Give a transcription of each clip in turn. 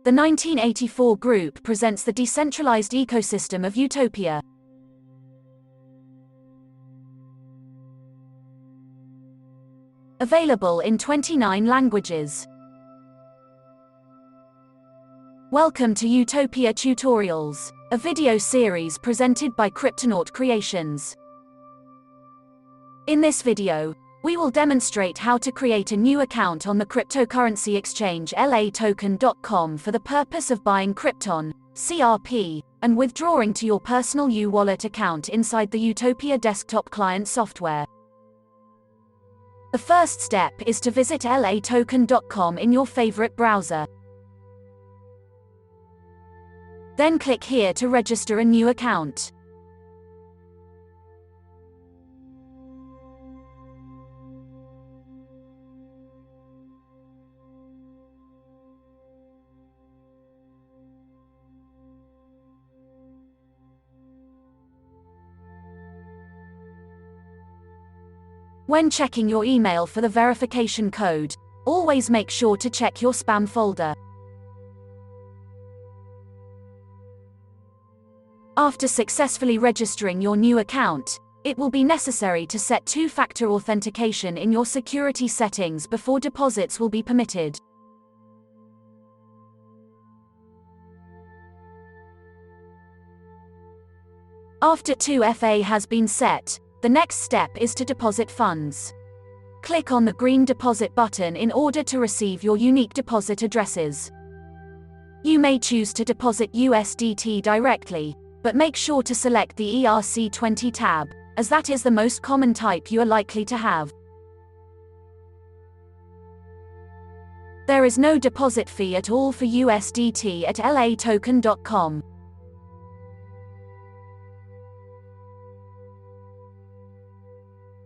The 1984 Group presents the decentralized ecosystem of Utopia. Available in 29 languages. Welcome to Utopia Tutorials, a video series presented by Cryptonaut Creations. In this video, we will demonstrate how to create a new account on the cryptocurrency exchange LAToken.com for the purpose of buying Krypton, CRP, and withdrawing to your personal U-Wallet account inside the Utopia desktop client software. The first step is to visit LAToken.com in your favorite browser. Then click here to register a new account. When checking your email for the verification code, always make sure to check your spam folder. After successfully registering your new account, it will be necessary to set two-factor authentication in your security settings before deposits will be permitted. After 2FA has been set, the next step is to deposit funds. Click on the green deposit button in order to receive your unique deposit addresses. You may choose to deposit USDT directly, but make sure to select the ERC20 tab, as that is the most common type you are likely to have. There is no deposit fee at all for USDT at LAToken.com.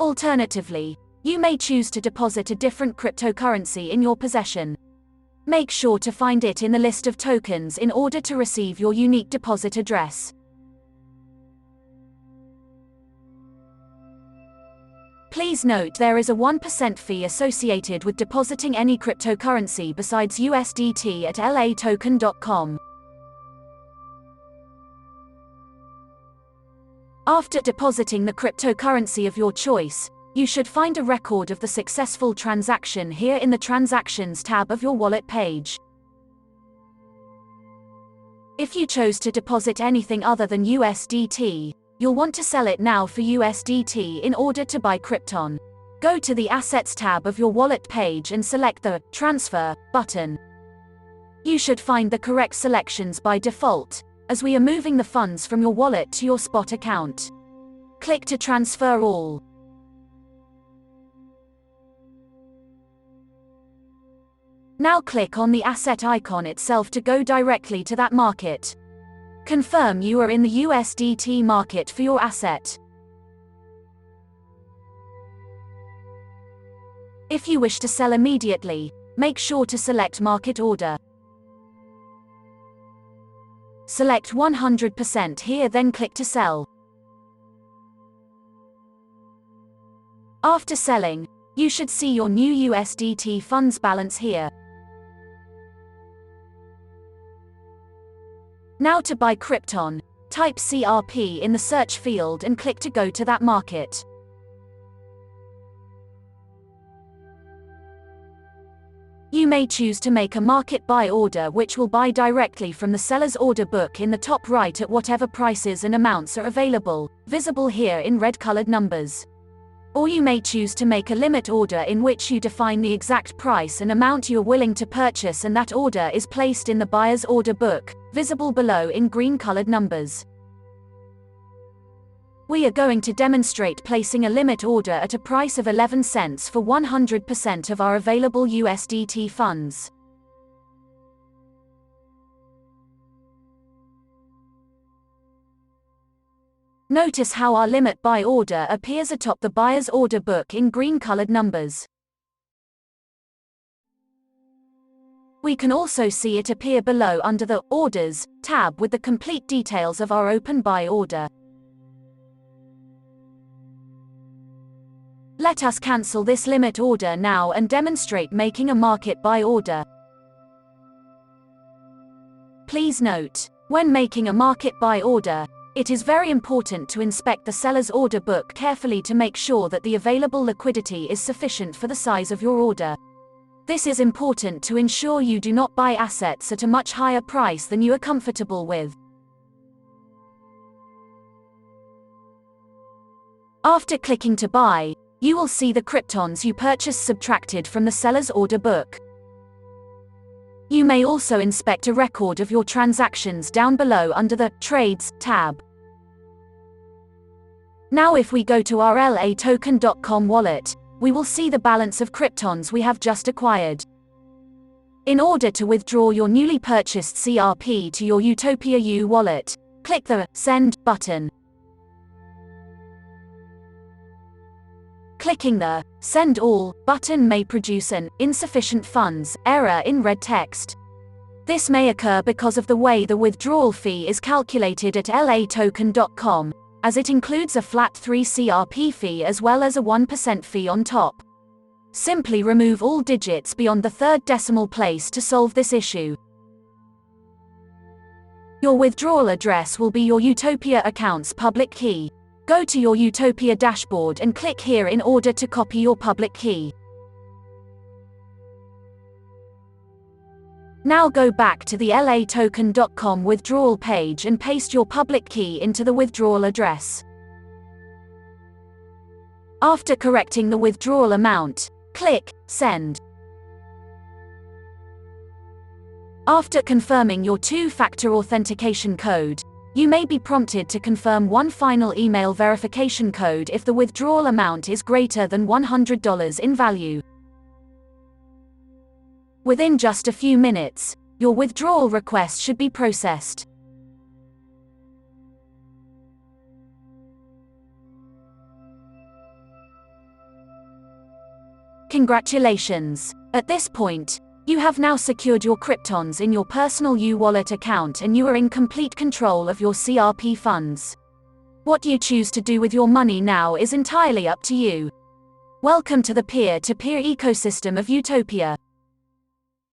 Alternatively, you may choose to deposit a different cryptocurrency in your possession. Make sure to find it in the list of tokens in order to receive your unique deposit address. Please note there is a 1% fee associated with depositing any cryptocurrency besides USDT at LAToken.com. After depositing the cryptocurrency of your choice, you should find a record of the successful transaction here in the Transactions tab of your wallet page. If you chose to deposit anything other than USDT, you'll want to sell it now for USDT in order to buy Krypton. Go to the Assets tab of your wallet page and select the Transfer button. You should find the correct selections by default, as we are moving the funds from your wallet to your spot account. Click to transfer all. Now click on the asset icon itself to go directly to that market. Confirm you are in the USDT market for your asset. If you wish to sell immediately, make sure to select Market Order. Select 100% here, then click to sell. After selling, you should see your new USDT funds balance here. Now to buy Krypton, type CRP in the search field and click to go to that market. You may choose to make a market buy order, which will buy directly from the seller's order book in the top right at whatever prices and amounts are available, visible here in red-colored numbers. Or you may choose to make a limit order in which you define the exact price and amount you are willing to purchase, and that order is placed in the buyer's order book, visible below in green-colored numbers. We are going to demonstrate placing a limit order at a price of 11 cents for 100% of our available USDT funds. Notice how our limit buy order appears atop the buyer's order book in green-colored numbers. We can also see it appear below under the Orders tab with the complete details of our open buy order. Let us cancel this limit order now and demonstrate making a market buy order. Please note, when making a market buy order, it is very important to inspect the seller's order book carefully to make sure that the available liquidity is sufficient for the size of your order. This is important to ensure you do not buy assets at a much higher price than you are comfortable with. After clicking to buy, you will see the kryptons you purchased subtracted from the seller's order book. You may also inspect a record of your transactions down below under the Trades tab. Now if we go to our LAToken.com wallet, we will see the balance of kryptons we have just acquired. In order to withdraw your newly purchased CRP to your Utopia U wallet, click the Send button. Clicking the Send All button may produce an insufficient funds error in red text. This may occur because of the way the withdrawal fee is calculated at LAToken.com, as it includes a flat 3 CRP fee as well as a 1% fee on top. Simply remove all digits beyond the third decimal place to solve this issue. Your withdrawal address will be your Utopia account's public key. Go to your Utopia dashboard and click here in order to copy your public key. Now go back to the LAToken.com withdrawal page and paste your public key into the withdrawal address. After correcting the withdrawal amount, click Send. After confirming your two-factor authentication code, you may be prompted to confirm one final email verification code if the withdrawal amount is greater than $100 in value. Within just a few minutes, your withdrawal request should be processed. Congratulations! At this point, you have now secured your kryptons in your personal U-Wallet account and you are in complete control of your CRP funds. What you choose to do with your money now is entirely up to you. Welcome to the peer-to-peer ecosystem of Utopia.